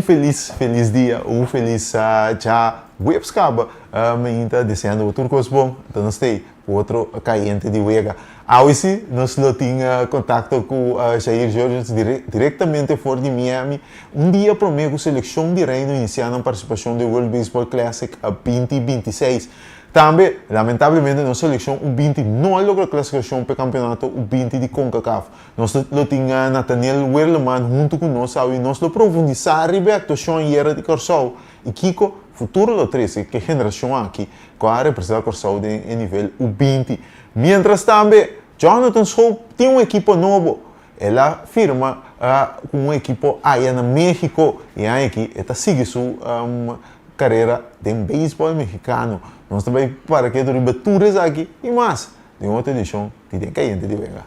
feliz dia, feliz já webscaba, me está dizendo outro coisa bom, então nós temos outro cliente de Wega. Hoje nós não tinha contato com Jair Jorge diretamente fora de Miami. Dia prometo a seleção de Reino iniciando a participação do World Baseball Classic a 2026. Também, lamentavelmente, nossa seleção, o 20 não logrou a classificação para o campeonato, o 20 de CONCACAF. Nós tínhamos Nathaniel Werleman junto com nós, e nós profundizar a atuação era de Corsol. E Kiko, futuro do 13, que geração aqui, que a representar Corsol em nível o 20. Mientras também, Jonathan Schoop tem equipo novo. Ela firma com equipo aí na México, e aqui está seguindo sua carreira de beisebol mexicano. Nós também para que tu aqui e mais de outra edição que tem cliente de Vega.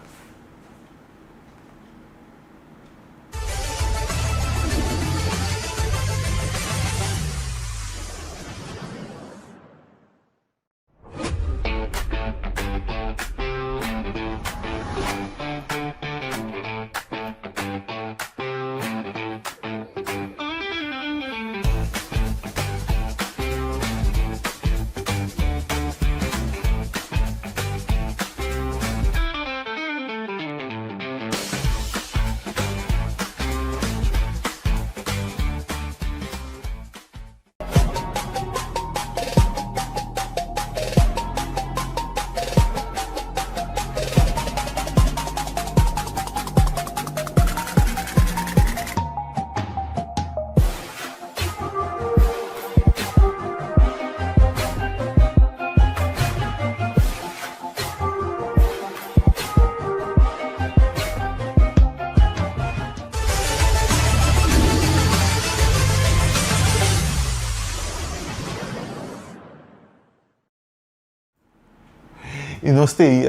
E nós temos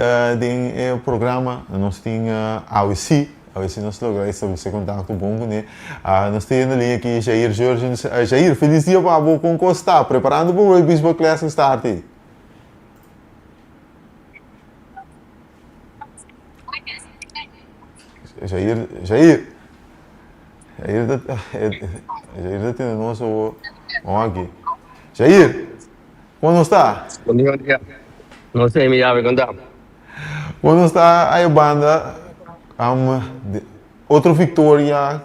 o programa, nós temos a AOC nós logramos estabelecer contato bom com ele. Nós temos na linha aqui Jair Jorge. Jair, feliz dia para você, como está? Preparando para o World Baseball Classic start? Jair está tendo nosso aqui. Jair, como está? Bom dia. Não sei, me llame, contar. Quando está a banda, outra vitória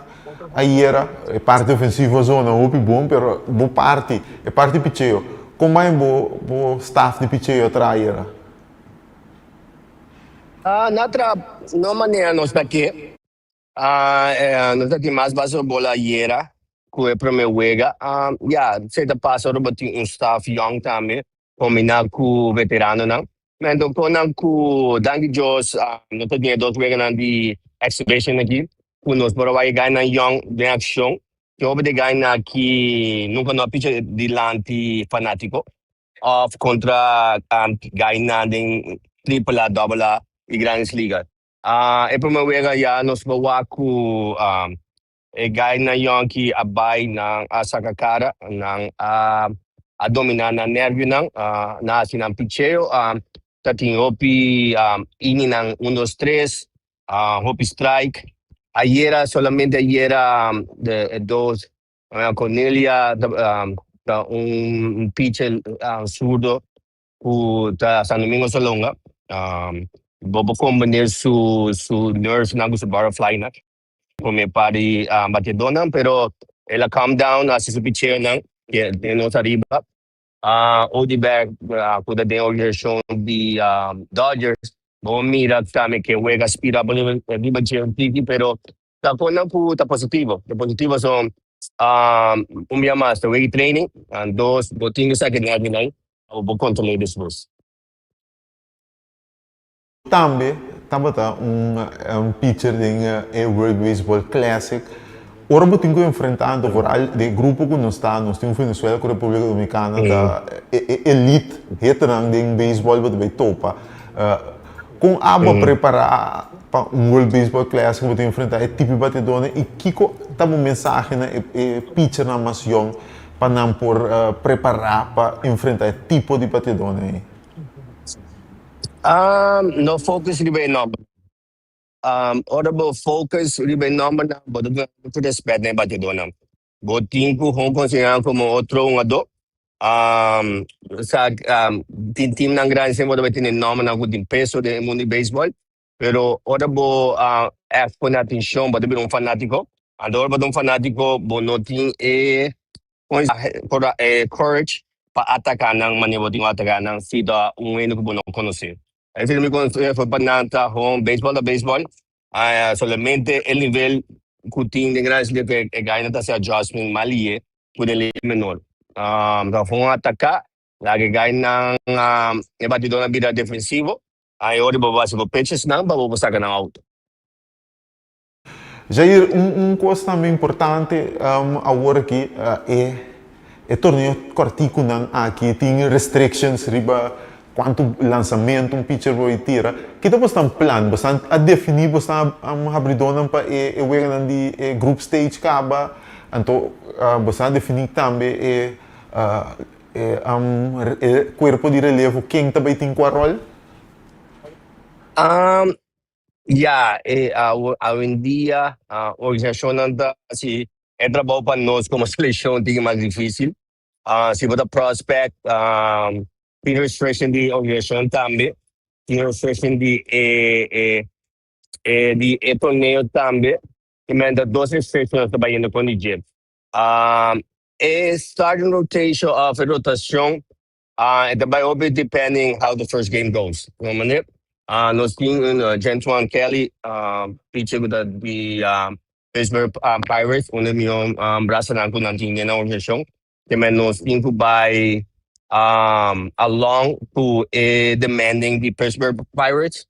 aí era parte ofensiva zona, bom, pero boa parte é parte picheo. Como é o staff de picheo atrás era? Não maneira nós daqui. Nós daqui mais base bola era, que é para meu wega. Certa passa o staff young também. Combinado com o veterano, não? Mas então, com Danny Jones, nós temos dois veganos de exhibition aqui, com nós para vai ganhar young de ação, que eu vou ganhar aqui, nunca não pitch de lante fanático, of contra ganhar de triple A, double A e grandes ligas. E para meu vega, nós vamos com ganhar young que abai na saca-cara, a dominar na nervio na asinang picheo tating hopi ini ng 1, 2, 3 hopi strike ayer solamente de dos Cornelia un pitcher zurdo ta San Domingo Salonga bobo combinar su nerves na gusto butterfly na como pari batedona pero ela calm down su picheo de nos arriba. Odibert, kuda din organization di Dodgers, mira kami que juega speed up di ba pero tako na po ta positivo. The positivo son mas the way training and dos boting sa akin na o control this bus. Também pitcher de World Baseball Classic. Ora botinho enfrentando por de grupo que nós temos Venezuela com a República Dominicana da elite veterano de beisebol que vai topa com preparar para World Baseball Classic que vai enfrentar é tipo batedona e Kiko tá uma mensagem na pitcher na mais young para não por preparar para enfrentar tipo de batedona aí. No focus ribe number. Audible focus ribe number na bodo to the spread na batidona. Botin ko Hong Kong sila como otro un ado. Sa team ng Grand Slam mo dapat tininoman ako din peso de mundo de baseball. Pero ora bo act po natin siya, ba dapat fanatiko. Andor ba dong fanatiko, bonotin courage pa-atakan ng maniboting atakan ng sida umuwi ko bono conocer. Ay film ko fue pananta home baseball na baseball. Solamente el nivel kuting de Grand Slam que gaya na sa adjustment mali kung menor. Kung ataka, lagi gaya ng batidor na bida defensivo, ay ori babasa po pitches na, babasa ka ng out. Jair, coisa também importante agora aqui é torneio cortico não aqui tem restrictions riba quanto lançamento pitcher vai tirar. Que tá você plan, você a definir você abridona para e wega de group stage caba, então você definir também corpo de relevo quem também tem qual rol? Hoy en día, organización anda si el trabajo para nosotros como selección tiene más difícil. Si vota prospect, tiene restriction de organización también, tiene restriction de torneo también, y me da dos restrictions que vayan con el gym. Starting rotation of rotación, it will be depending how the first game goes. You know what I mean? Nós tínhamos Gentwan Kelly, pitcher da Pittsburgh Pirates, onde meu braço não tinha na organização. Também nós tínhamos by along to demanding the Pittsburgh Pirates,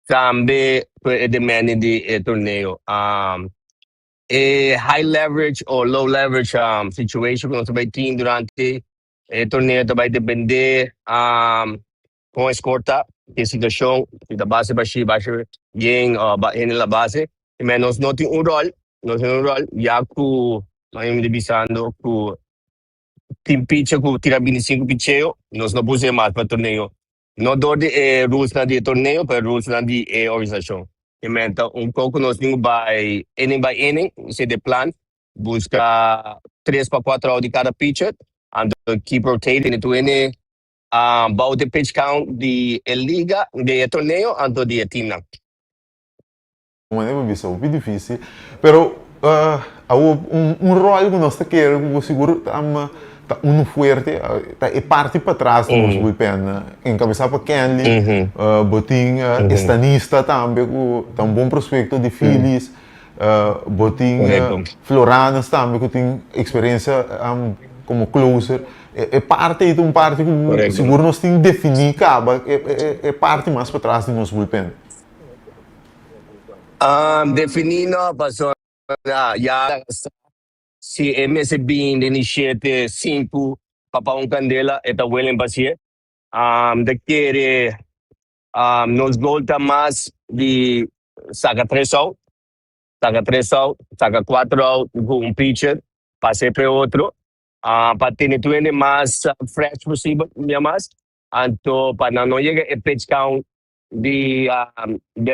também demanding the torneio. High leverage or low leverage situation que nós também tínhamos durante o torneio também depender com a escorta. Que situação da base baixi game na base e menos não tem rol já que nós estamos divisando que team pitcher que tira 25 pitcheo nós não pusemos mais para torneio não dou de rules na de torneio para rules na de organização e então pouco nós temos by inning se de plan busca 3 para 4 out de cada pitcher and keep rotating into any about the pitch count de liga, de torneio, anto de team na. Uma vista é difícil, pero há rol que nós queremos, seguro tá forte, é parte para trás do nosso bullpen, encabeçar para Kenley, botin estanista também, tá bom prospecto de Phillies, botin Floranas também, que tem experiência como closer. É parte de parte que seguro nós temos que definir acaba é parte mais para trás do nosso bullpen. Definindo passou já se MSB de 5 para candela é da William Bassier de querer nos volta mais de saca 3 out saca 4 out com pitcher passe para outro para ter mais fresh possível, mais, então para não chegar a pitch count de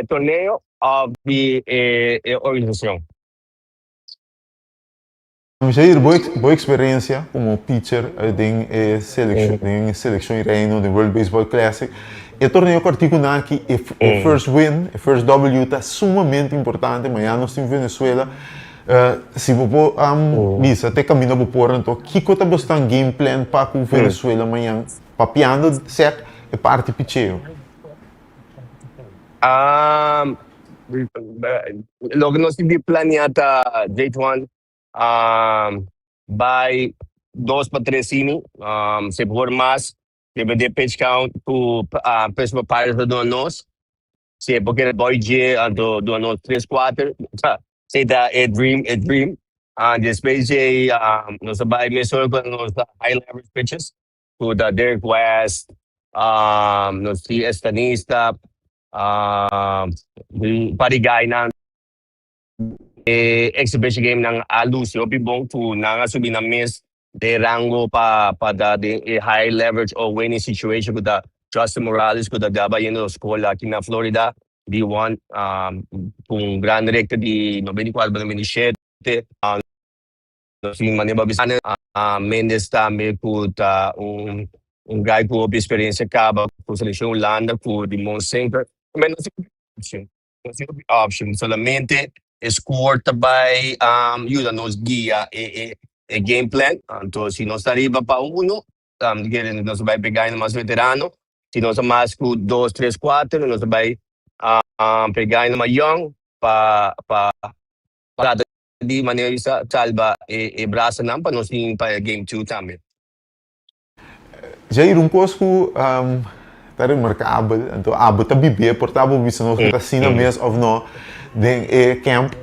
torneio ou de organização. Jair, boa experiência como pitcher em seleção reino do World Baseball Classic. O torneio particular aqui é first win, first W está sumamente importante. Amanhã nós temos Venezuela. Se você diz até caminho para pôr, então que coisa você tem game plan para com Venezuela amanhã? Papiando certo é parte picheo. Logo nós temos planeado date one by 2 para 3 innings, se for mais, deve ter pitch count para Pittsburgh Pirates do nós, se porque boy J do nós 3-4. Say that a dream. Depois nós vai mesmo com os high leverage pitches, com the Derek West, nós temos estanista, parigay na exhibition game ng Lucio Bibong to nangasubin na miss de rango pa da de high leverage or winning situation with the Justin Morales with the Gabayeno school aqui na Florida. D1 kung grand recta di 94 ba namin ni 7 Sim, Maneba Bisana, Mendes também com guy com experiência acaba com a seleção Holanda, com de Monsenker, mas não tem option. Não tem option. Solamente score também ajuda-nos guia e game plan. Então, se nós arriba para uno, nós vai pegar em mais veterano. Se nós mais com 2, 3, 4, nós vai pegar em mais young para di maneira isa salva e braça não para nós ir para game 2 também. Já ir um cosco tá remarcável, então a bota bebê portável visto nós que tá assim na mesa ou não, de camp.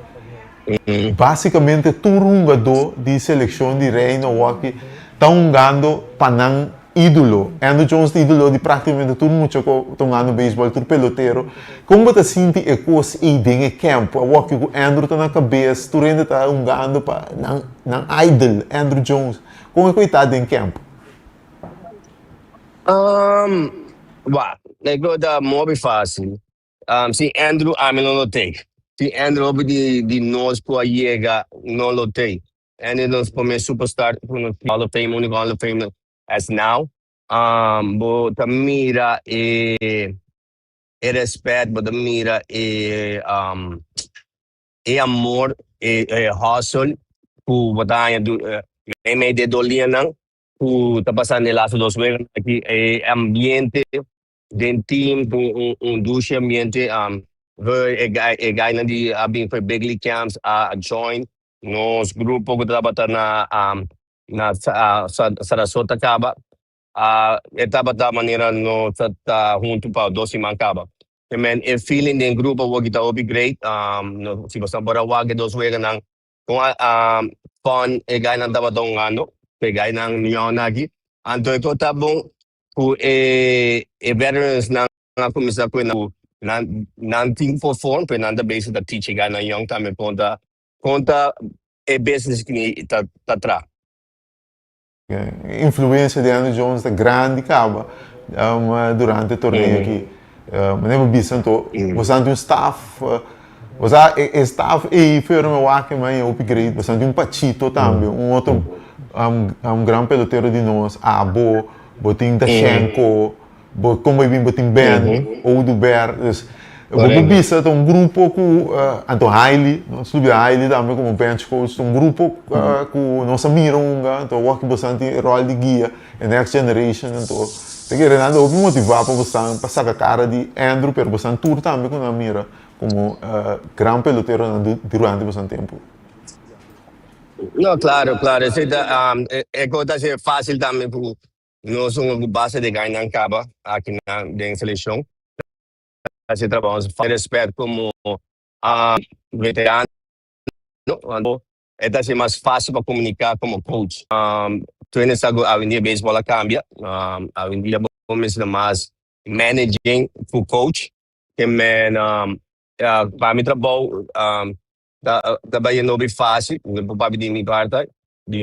Basicamente todo um jogador de seleção de reino aqui tá jogando para não ídolo. Andrew Jones ídolo de praticamente todo mundo que está jogando beisebol, todo peloteiro. Como você sente a coisa aí dentro do campo? O que o Andrew está na cabeça, tu ainda está jogando para não idol Andrew Jones. Como é que está dentro do campo? Nego da mobi fácil. Se Andrew não lo take. Se Andrew de nós por chega não lo take. Andrew nós por superstar por no Hall of Fame, único Hall of Fame as now. Bota mira e respeito, bota mira e amor e hustle ku bataya do may de dolian ku tapasan nila sa dos week aqui ambiente den team duche ambiente guy na di abing for big league camps join nos grupo ko trabalhar na Sarasota Caba etapa da maneira no junto para 12 mancaba. Man, if feeling din grupo wag kita will be great. No, si basta para wag dos wega ng kung fun gay ng dabatong gay ng niyonagi. Anto ito tabong ku veterans ng kumisa ko na team for form pe nanda base da teaching gay ng young time conta business kini tatra. Influência de Andrew Jones é grande caba durante o torneio aqui. Mas não vi santo, você tem um staff, você é staff e foi o meu aqui mas upgrade, você tem um Pachito também, outro grande peloteiro de nós, Abo, botin Dashenko, como eu vi botin Ben, ou do Bear, eu vi santo um grupo com Anto Hailey, nós subimos Hailey também como bench coach, um grupo com nossa Mironga, então o que você tem rol de guia, next generation, então porque Renato me motivar para você passar a cara de Andrew, pero você tour também com a mira como grande peloteiro durante bastante tempo. Não, claro. É coisa fácil também porque nós somos base de ganhar em Caba aqui na seleção. Assim trabalhamos respeito como veterano. É mais fácil para comunicar como coach. Tu ainda sabe a Avenida Baseball cambia, a Avenida começa mais managing for coach, que para mim trabalho trabalho não é fácil, não para de minha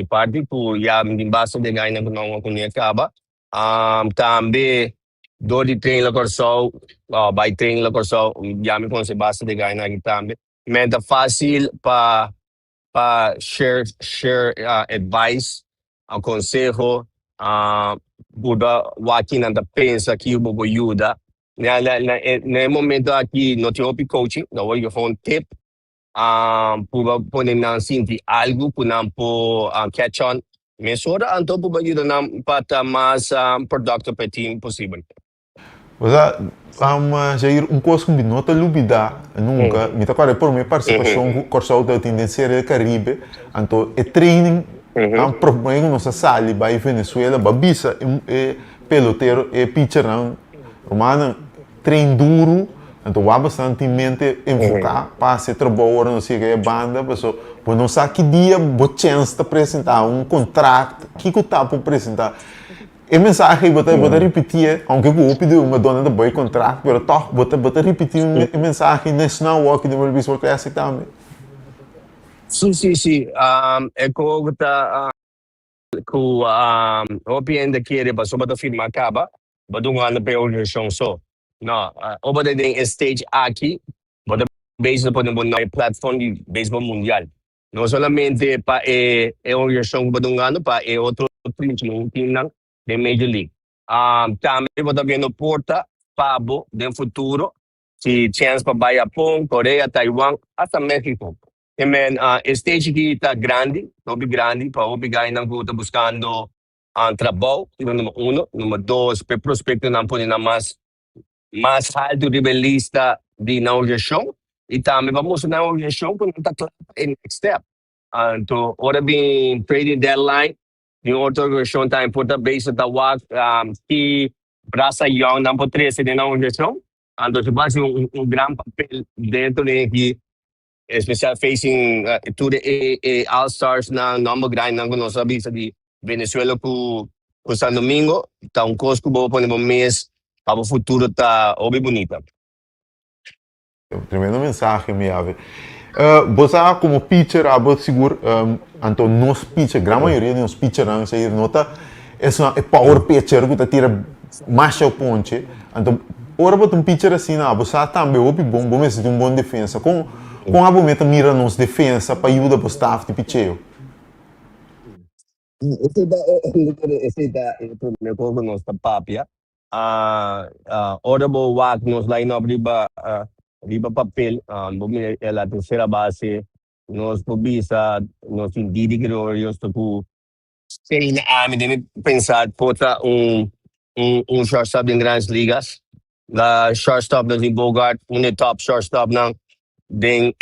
parte, por já me basta de ganhar não com acaba, também do de treino la corso, by treino la corso, já me conhece basta de ganhar aqui também, mas é fácil para share advice, consejo, buda waki na da pensa que o bobo ajuda. No momento aqui no tem open coaching, no eu vou tip, buda pode não sentir algo, buda po catch on, mesura anto buda ajuda na para mais producto para team possível. Já ir coisa que não te lubida nunca, me tá por minha participação com da tendência do Caribe, então é training, problema nossa sala vai Venezuela, babisa peloteiro e pitcher romano treino duro, então há bastante mente enfocar, passe trabalho não sei que é banda, pessoal, não sabe que dia boa chance de apresentar contrato, que tá para apresentar. A mensagem vou repetir, aunque eu pedi uma dona de boi contrato, mas toch vou repetir a mensagem nacional walk do Baseball Classic também. Sim. É como tá com o PN que ele passou para firma acaba, mas um ano para organização só. Não, o bada tem stage aqui, bada baseball pode na plataforma de baseball mundial. não somente para a organização badungano, para outro time no team de Major League. Também vou vendo porta Pabo no futuro, se chance para Japão, Coreia, Taiwan, até México. E stage que está grande, para obrigar não estar buscando trabalho, número 1, número 2, para prospecto não pode mais alto rebelista de na organização, e também vamos na organização para não estar em next step. Então, ora bem, trading deadline, de outra organização está importante, base da WAC, que braça young, não pode trazer na organização. Então, se faz grande papel dentro de que, especial facing to the All-Stars na number grande, não nós sabemos de Venezuela com San Domingo, está custo bom para o mês, para o futuro está bem bonita. Tremendo mensagem, me ave. Você como pitcher, seguro, então nos pitcher, grande maioria de nos pitcher não sei nota, é power pitcher que tira mais ao ponte. Então, ora botar pitcher assim, você também é bom, mas de bom defesa. Com a bometa mira nos defesa para ajudar o staff de pitcher. Esse é o meu coco nos papia. Ora bo wak nos line up riba papel, la terceira base, nos pobisa, nos indiri que nós toco. Sei na me deve pensar pota shortstop em grandes ligas. La shortstop do Bogart, top shortstop não den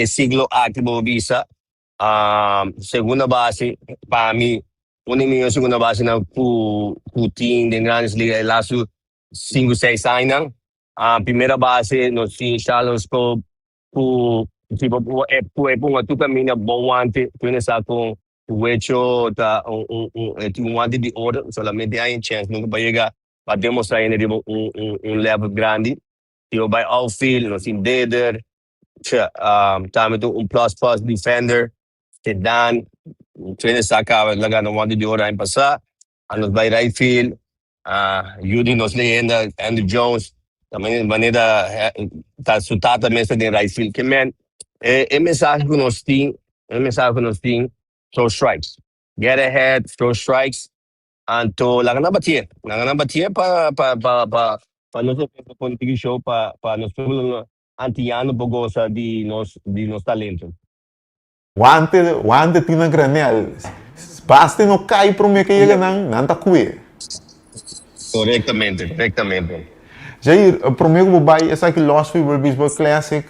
siglo ativo visa. Segunda base, para mim, minha segunda base na o team de grandes ligas, lá 5, 6 anos. Primeira base, no sim, Charles, tipo, uma tu caminha bom ante, tu não sabe com o hecho, um ante de order, solamente há chance, nunca vai chegar para demonstrar ainda level grande. Tipo, by outfield, no sim, deader, também plus defender, sedan, tu não sabe, lagar no ante de order, aí passar, nos by right field, Yudi nos leyenda, Andrew Jones, também maneira tá sutata mesmo de right field que mensagem que nós tem throw strikes, get ahead, throw strikes, anto lang na batia para nós conseguir show para nós antiano bogosa de nos talento. Wante tina granel, basta não cai para o meio que ele não tá cué. Corretamente. Jair, para mim o bai é que Lost Fever Baseball Classic,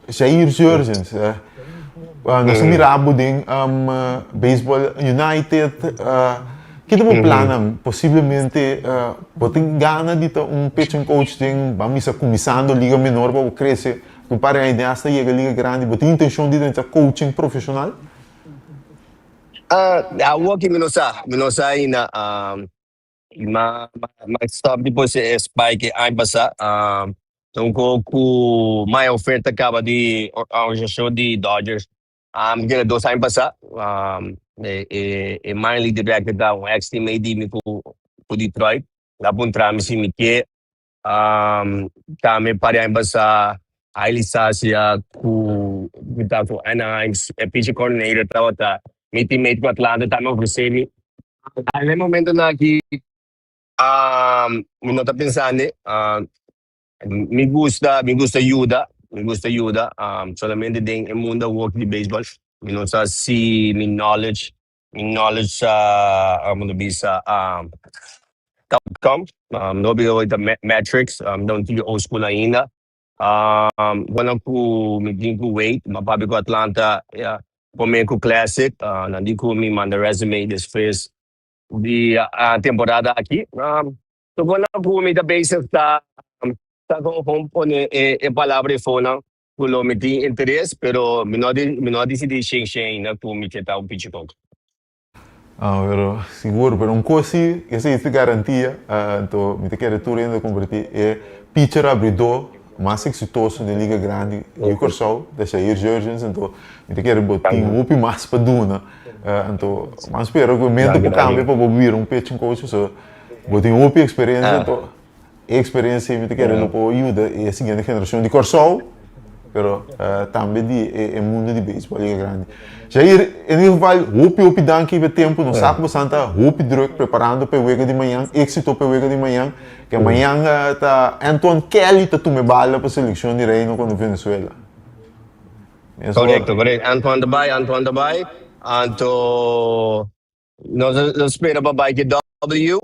Jair Jurgens, nós miramos em Baseball United, que tipo plano possivelmente botar gana de pitching coach tem vamos começando liga menor para crescer, compare a ideia esta liga grande, botar intenção de ter coaching profissional. O que minosa ainda mas stop depois spike aí passar então com mais oferta acaba de organização de Dodgers que 2 anos passar minor league director da ex-teammate de com Detroit lá para trás me que também para aí passar a licença com Anaheim pitch coordinator tá meu teammate com Atlanta também oferecendo no momento na que me não tá pensando me gusta ajuda solamente dentro do mundo work de baseball me não sabe se me knowledge como bisa come no be with the metrics don't think old school ainda quando ku me din ku wait mapabi ko Atlanta comer com Classic nandi ko me manda resume this first de temporada aqui. Então, quando eu da base está com palavra fona, eu me tem interesse, pero me não decidi xing na tu me que tá um pitch coco. Pero seguro, pero coisa essa é garantia, então me te quero tudo ainda convertir é pitcher abridor mais exitoso da liga grande e o Corso da Jair Jurgens, então me te quero botar um mais para duna. Então, mas espero que o momento para cambiar para vir pitching coach, so vou ter uma experiência, então experiência me te quero para ajuda e a seguinte geração de Corso pero também de mundo de beisebol é grande. Jair, em ieder geval, hoop dank je tempo, no saco bastante, hoop druk, preparando para o jogo de manhã, êxito para o jogo de manhã, que amanhã tá Anton Kelly tá tomando bala para a seleção de reino com a Venezuela. Correcto. Antoine Dabay. Nos espera para Bike W,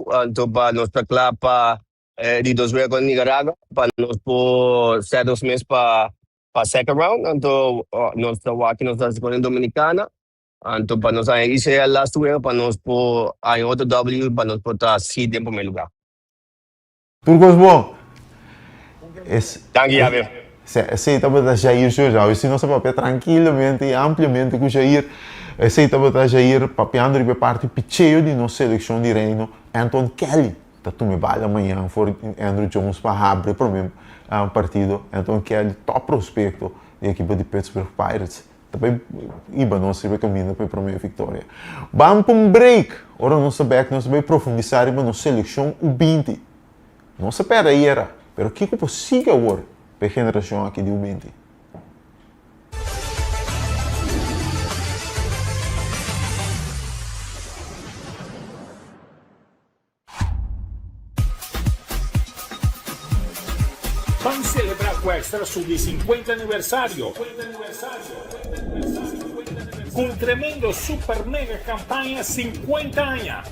para nuestra clapa de 2 con Nicaragua, para nos por 7 meses para second round, nuestra walk nos con Dominicana, para nos hice el last week, para nos por hay otro W, para nos por estar seed en primer lugar. Turcos bom. Dank je, Javier. Aceita para Jair Jorge, se não se papel tranquilamente e ampliamente com Jair, aceita para Jair papeando de parte picheio de nossa seleção de reino, Anton Kelly, tá tu me bala amanhã for Andrew Jones para abrir para mim partido, Anton Kelly top prospecto da equipe de Pittsburgh Pirates, também iba não se recomenda para a primeira vitória. Vamos para break, ora nossa back nós vai profundizar em nossa seleção U20, nossa pera era, pero que possível agora para a geração aqui de U20. Vamos celebrar com Extra Sub 50 aniversário. Com tremendo super mega campanha 50 años.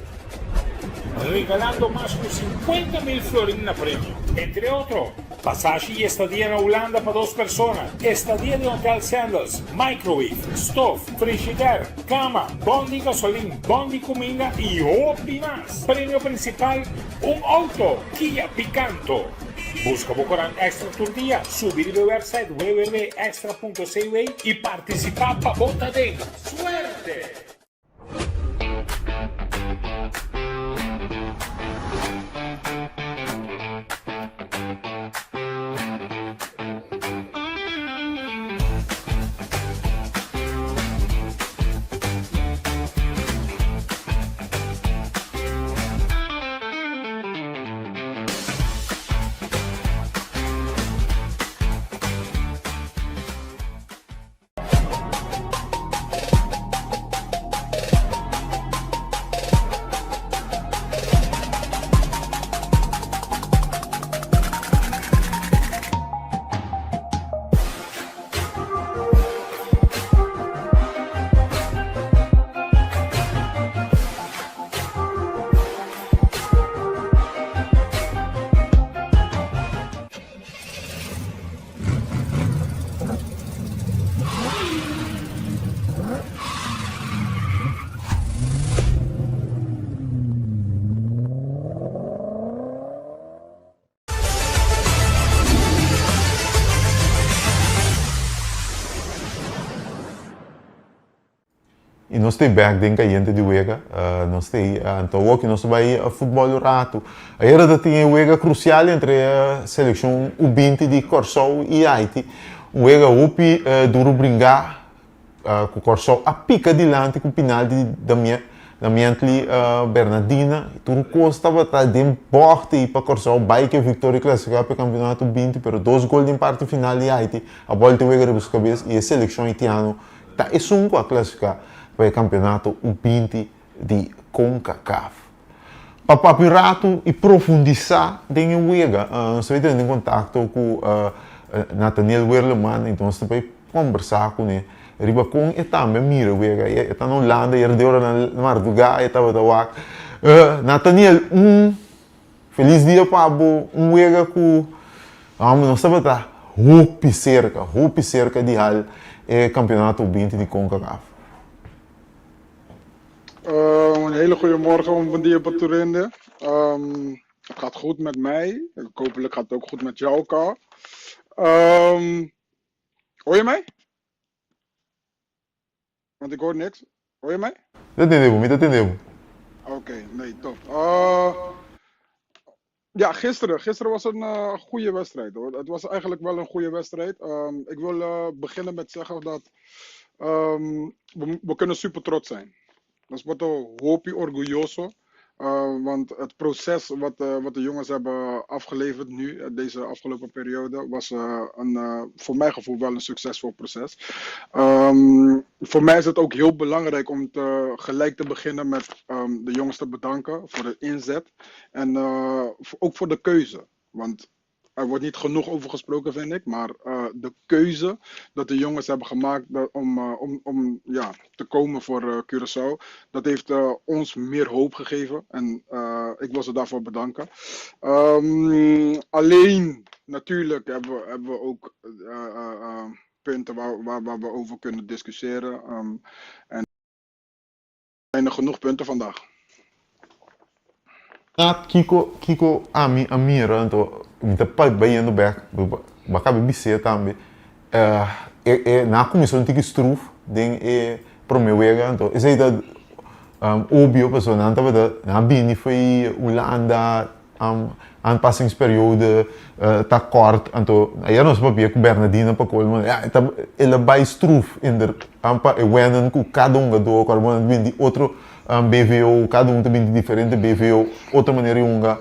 Regalando más de 50.000 florines premio. Entre otros, pasaje y estadía en Holanda para 2 personas, estadía de Hotel Sandals, microwave, stove, frigider, cama, bondi gasolina, bondi comida y OPI más. Premio principal, un auto Kia Picanto. Busca Bocorán Extra tu día, subir el website www.extra.cv y participar para botadera. ¡Suerte! E nós temos back dentro da gente de Uega, nós temos então que nós vai a futebol rato. A era tem Uega crucial entre a seleção U20 de Corsol e Haiti. Uega upi duro brincar com Corsol a pica dilante com o final da minha Bernardina. Tudo Costa estava de porte e para Corsol vai que a vitória classificar para o campeonato U20, pero 2 gols em parte final de Haiti. A bola de Uega de cabeça e a seleção haitiana está a classificar para o campeonato U20 de CONCACAF. Para papo rato e profundizar em Uega, nós vamos ter contato com Nathaniel Werleman, então nós vamos conversar com ele. Riba com e também mira Uega, ele está na Holanda, ele deu na madrugada, ele estava lá. Nathaniel, feliz dia para Uega com nós vamos estar roupa cerca de hal campeonato U20 de CONCACAF. Een hele goede morgen, bon dia para Turinde. Het gaat goed met mij. Hopelijk gaat het ook goed met jou, Ka. Hoor je mij? Want ik hoor niks. Hoor je mij? Dat entendemos. Oké, nee, top. Ja, gisteren was een goede wedstrijd, hoor. Het was eigenlijk wel een goede wedstrijd. Ik wil beginnen met zeggen dat we kunnen super trots zijn. Nós botamos roupa orgulhoso Want het proces wat de jongens hebben afgeleverd nu, deze afgelopen periode, was voor mijn gevoel wel een succesvol proces. Voor mij is het ook heel belangrijk om gelijk te beginnen met de jongens te bedanken voor de inzet. En ook voor de keuze. Want er wordt niet genoeg over gesproken, vind ik. Maar de keuze dat de jongens hebben gemaakt om te komen voor Curaçao, dat heeft ons meer hoop gegeven. En ik wil ze daarvoor bedanken. Alleen, natuurlijk hebben we ook punten waar we over kunnen discussiëren. En er zijn er genoeg punten vandaag. Kiko Amira, então, muita pai bem no back, bakabi bise também. Na comissão tem que struf, den promewega, então, isso aí da óbvio, pessoal, não tava da, na bini foi Holanda, aanpassingsperiode, tá kort, então, aí nós papia com Bernardina para colmo, ela vai struf, in der, wenen com cada do, quando vem de outro BVO, cada também de diferente BVO, outra maneira junga.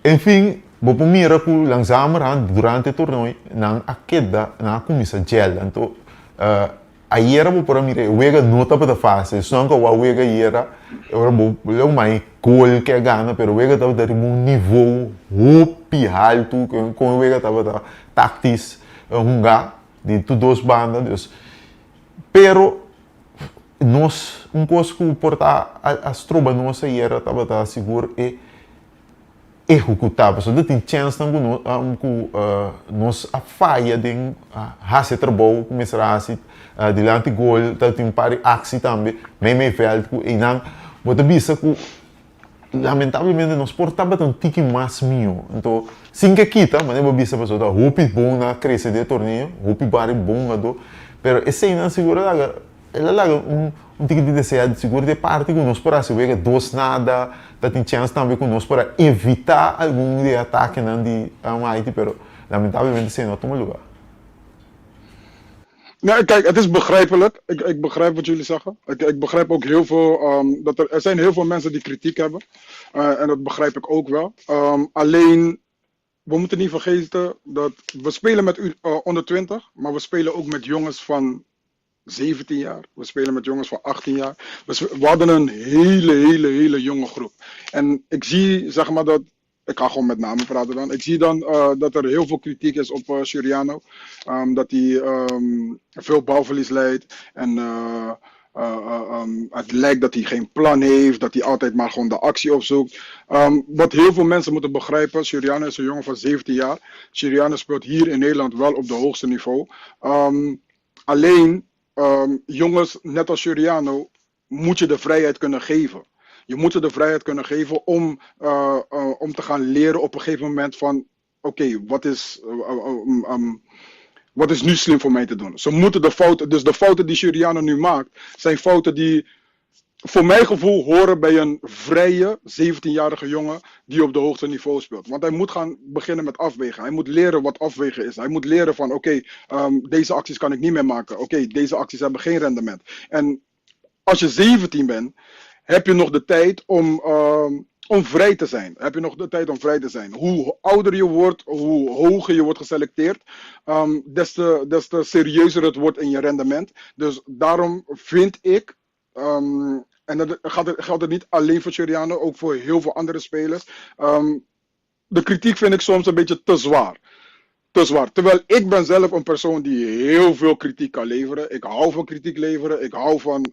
Enfim, vou mira com langzamerhand durante o torneio, na queda na comissão gel. Então, aí era para mira, wega nota para fase, só que o wega era, eu vou mais gol que ganha, pero wega estava de um nível hopi alto, com wega estava táctis, junga de todas as bandas, pero nós coisa que portar as trobas nossa era estava seguro e executar, so dat tem chance que nós a falha de hacer trabalho começar a se delante gol, dat tem pare actie também, meio veld e não, bota bisa que lamentavelmente nós portava um tique mais mio, então sem que quita, mas eu bisa pessoa hopi bom na crescer de torneio, hopi pare bom do, pero esse não segura ela lá tique de desejar de seguro de parte que nós para se ver dos nada, dat tem chance também que nós para evitar algum de ataque não de Haiti, pero lamentavelmente sem não toma lugar. Nee, kijk, het is begrijpelijk. Ik begrijp wat jullie zeggen. Ik begrijp ook heel veel dat er zijn heel veel mensen die kritiek hebben. En dat begrijp ik ook wel. Alleen, we moeten niet vergeten dat we spelen met onder 20, maar we spelen ook met jongens van 17 jaar. We spelen met jongens van 18 jaar. We hadden een hele jonge groep. En ik zie, zeg maar dat, ik ga gewoon met name praten dan. Ik zie dan dat er heel veel kritiek is op Suriano. Dat hij veel balverlies leidt. En het lijkt dat hij geen plan heeft. Dat hij altijd maar gewoon de actie opzoekt. Wat heel veel mensen moeten begrijpen. Suriano is een jongen van 17 jaar. Suriano speelt hier in Nederland wel op de hoogste niveau. Alleen, jongens, net als Suriano, moet je de vrijheid kunnen geven. Je moet ze de vrijheid kunnen geven om te gaan leren op een gegeven moment van oké, wat is nu slim voor mij te doen? Ze moeten dus de fouten die Suriano nu maakt, zijn fouten die voor mijn gevoel horen bij een vrije 17-jarige jongen die op de hoogste niveau speelt. Want hij moet gaan beginnen met afwegen. Hij moet leren wat afwegen is. Hij moet leren van oké, deze acties kan ik niet meer maken. Oké, deze acties hebben geen rendement. En als je 17 bent, heb je nog de tijd om vrij te zijn. Heb je nog de tijd om vrij te zijn. Hoe ouder je wordt, hoe hoger je wordt geselecteerd, des te serieuzer het wordt in je rendement. Dus daarom vind ik, en dat geldt het niet alleen voor Suriano, ook voor heel veel andere spelers. De kritiek vind ik soms een beetje te zwaar. Te zwaar. Terwijl ik ben zelf een persoon die heel veel kritiek kan leveren. Ik hou van kritiek leveren. Ik hou van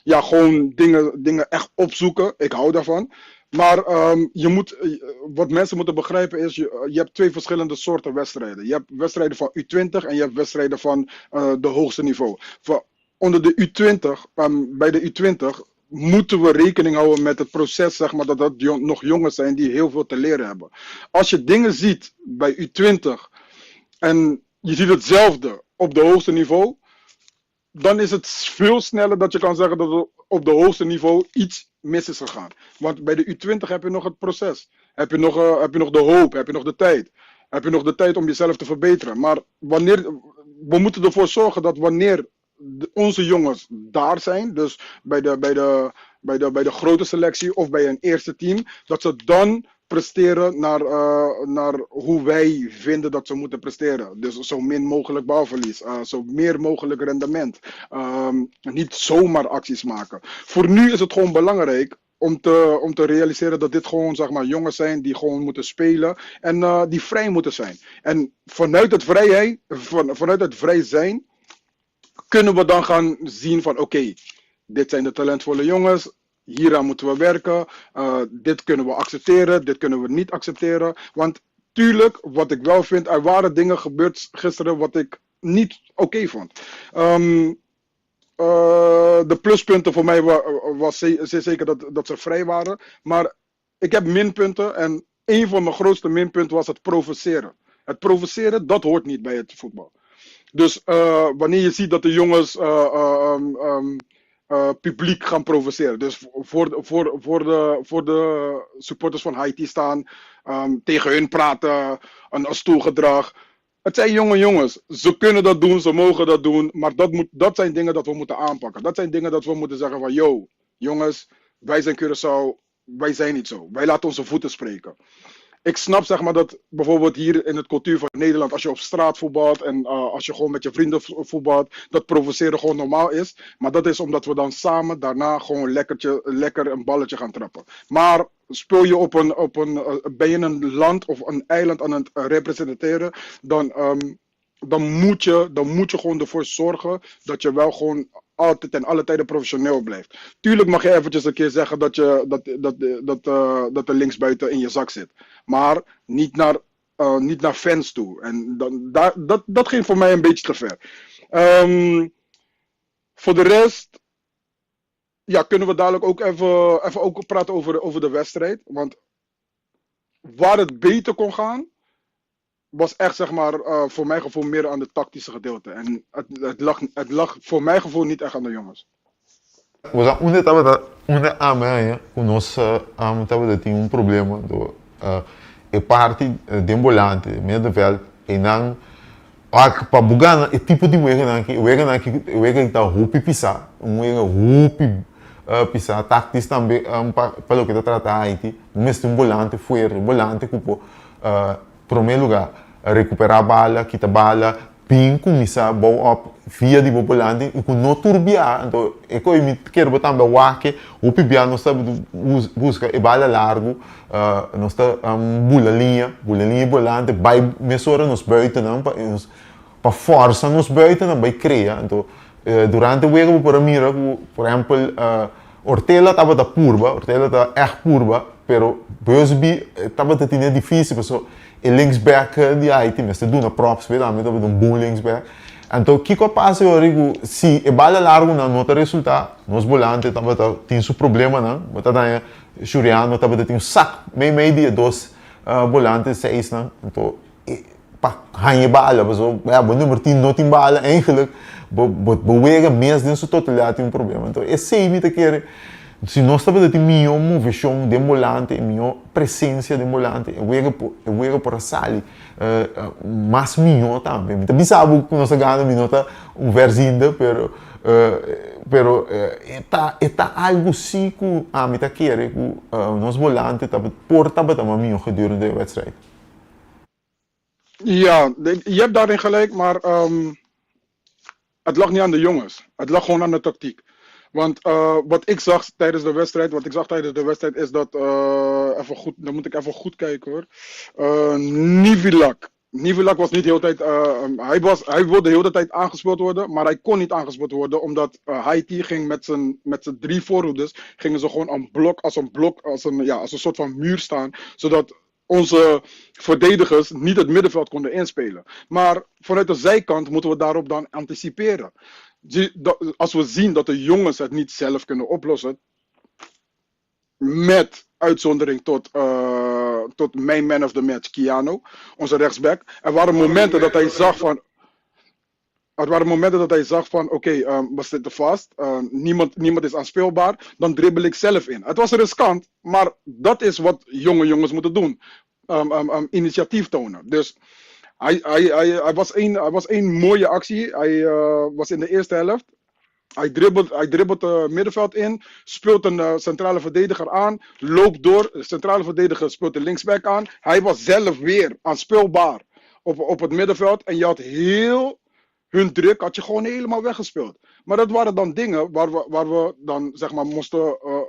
gewoon dingen echt opzoeken. Ik hou daarvan. Maar wat mensen moeten begrijpen is, je hebt twee verschillende soorten wedstrijden. Je hebt wedstrijden van U20 en je hebt wedstrijden van de hoogste niveau. Onder de U20, bij de U20 moeten we rekening houden met het proces, zeg maar, dat nog jongens zijn die heel veel te leren hebben. Als je dingen ziet bij U20 en je ziet hetzelfde op de hoogste niveau, dan is het veel sneller dat je kan zeggen dat er op de hoogste niveau iets mis is gegaan. Want bij de U20 heb je nog het proces. Heb je nog de hoop, heb je nog de tijd. Heb je nog de tijd om jezelf te verbeteren. Maar we moeten ervoor zorgen dat wanneer onze jongens daar zijn, dus bij de grote selectie of bij een eerste team, dat ze dan presteren naar hoe wij vinden dat ze moeten presteren. Dus zo min mogelijk balverlies, zo meer mogelijk rendement. Niet zomaar acties maken. Voor nu is het gewoon belangrijk om te realiseren dat dit gewoon, zeg maar, jongens zijn die gewoon moeten spelen en die vrij moeten zijn. En vanuit het vrij zijn kunnen we dan gaan zien van oké, dit zijn de talentvolle jongens, hieraan moeten we werken, dit kunnen we accepteren, dit kunnen we niet accepteren. Want tuurlijk, wat ik wel vind, er waren dingen gebeurd gisteren wat ik niet oké vond. De pluspunten voor mij was zeer zeker dat ze vrij waren. Maar ik heb minpunten en een van mijn grootste minpunten was het provoceren. Het provoceren, dat hoort niet bij het voetbal. Dus wanneer je ziet dat de jongens publiek gaan provoceren. Dus voor de supporters van Haiti staan, tegen hun praten, een stoelgedrag. Het zijn jonge jongens. Ze kunnen dat doen, ze mogen dat doen. Maar dat zijn dingen dat we moeten aanpakken. Dat zijn dingen dat we moeten zeggen van yo, jongens, wij zijn Curaçao, wij zijn niet zo. Wij laten onze voeten spreken. Ik snap, zeg maar, dat bijvoorbeeld hier in het cultuur van Nederland, als je op straat voetbalt en als je gewoon met je vrienden voetbalt, dat provoceren gewoon normaal is. Maar dat is omdat we dan samen daarna gewoon lekker een balletje gaan trappen. Maar speel je ben je een land of een eiland aan het representeren, dan moet je gewoon ervoor zorgen dat je wel gewoon altijd en alle tijden professioneel blijft. Tuurlijk mag je eventjes een keer zeggen dat de linksbuiten in je zak zit. Maar niet naar fans toe. En dat ging voor mij een beetje te ver. Voor de rest, ja, kunnen we dadelijk ook even ook praten over de wedstrijd. Want waar het beter kon gaan, was echt, zeg maar, voor mijn gevoel meer aan het tactische gedeelte. En het lag voor mijn gevoel niet echt aan de jongens. Onde onde amanhã conosco estava tinha problema do e parte de volante middenveld e dan para bugana e tipo de wega tá hopi pisa hopi pisa tactis também para o que tá tratar Haiti mesmo volante volante cupo primeiro lugar recuperar a bala quitar a bala bem começar bom via de volante e com não turbiar então é que eu me quero também waque o pibia nós estamos busca e bala largo nós está bula linha volante vai mesora nos buiten não para força nos buiten não vai criar então durante o jogo para mim por exemplo Ortela estava da curva Ortela está echt curva pero Busby estava te tinha difícil porque e linksback di Haiti, mas doen een props weer, dan hebben we een boom linksback. En toen kijk op passe hoor si e bala largo na nota resultaat, nos volante tava tinha su problema não, mas dan Juriano tava tinha sac, meio dia dos volantes 6 não, então pa hanje bala, mas ja, nummer 10 não tem bala eigenlijk, bewegen meest din su totaal tem problema. Então esse aí me te quer se nós estamos tendo minha visão de volante, minha presença de volante, eu vou para a sala, mas minha também. Então, sabe que nós ganhamos minuta versinda, pero está algo assim que a mim quer que nós volante porta para minha gedurende de wedstrijd. Ja, je hebt daarin gelijk, maar het lag niet aan de jongens. Het lag gewoon aan de tactiek. Want wat ik zag tijdens de wedstrijd, is dat, even goed, dan moet ik even goed kijken hoor. Nivilak was niet de hele tijd, hij wilde de hele tijd aangespeeld worden, maar hij kon niet aangespeeld worden omdat Haiti ging met zijn 3 voorhoeders, gingen ze gewoon als een soort van muur staan, zodat onze verdedigers niet het middenveld konden inspelen. Maar vanuit de zijkant moeten we daarop dan anticiperen. Als we zien dat de jongens het niet zelf kunnen oplossen, met uitzondering tot mijn man of the match, Kiano, onze rechtsback. Er waren momenten dat hij zag van, oké, we zitten vast, niemand is aanspeelbaar, dan dribbel ik zelf in. Het was riskant, maar dat is wat jonge jongens moeten doen. Initiatief tonen. Dus hij was één mooie actie. Hij was in de eerste helft. Hij dribbelt het middenveld in, speelt een centrale verdediger aan, loopt door, de centrale verdediger speelt de linksback aan. Hij was zelf weer aanspeelbaar op het middenveld en je had heel hun druk had je gewoon helemaal weggespeeld. Maar dat waren dan dingen waar we dan zeg maar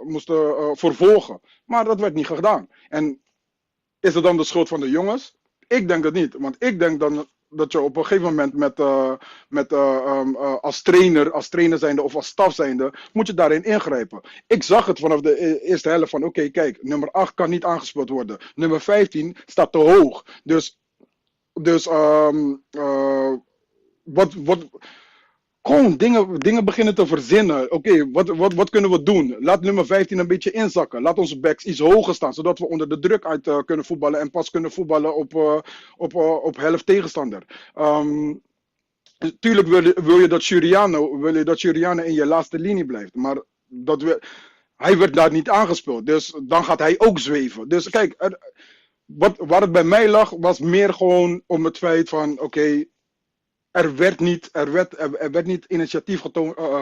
moesten vervolgen. Maar dat werd niet gedaan. En is het dan de schuld van de jongens? Ik denk het niet. Want ik denk dan dat je op een gegeven moment als trainer zijnde of als staf zijnde, moet je daarin ingrijpen. Ik zag het vanaf de eerste helft van oké, kijk, nummer 8 kan niet aangespeeld worden. Nummer 15 staat te hoog. Dus gewoon dingen beginnen te verzinnen. Oké, wat kunnen we doen? Laat nummer 15 een beetje inzakken. Laat onze backs iets hoger staan, zodat we onder de druk uit kunnen voetballen en pas kunnen voetballen op helft tegenstander. Tuurlijk wil je dat Suriano in je laatste linie blijft, maar hij werd daar niet aangespeeld. Dus dan gaat hij ook zweven. Dus kijk, waar het bij mij lag, was meer gewoon om het feit van oké, er werd niet initiatief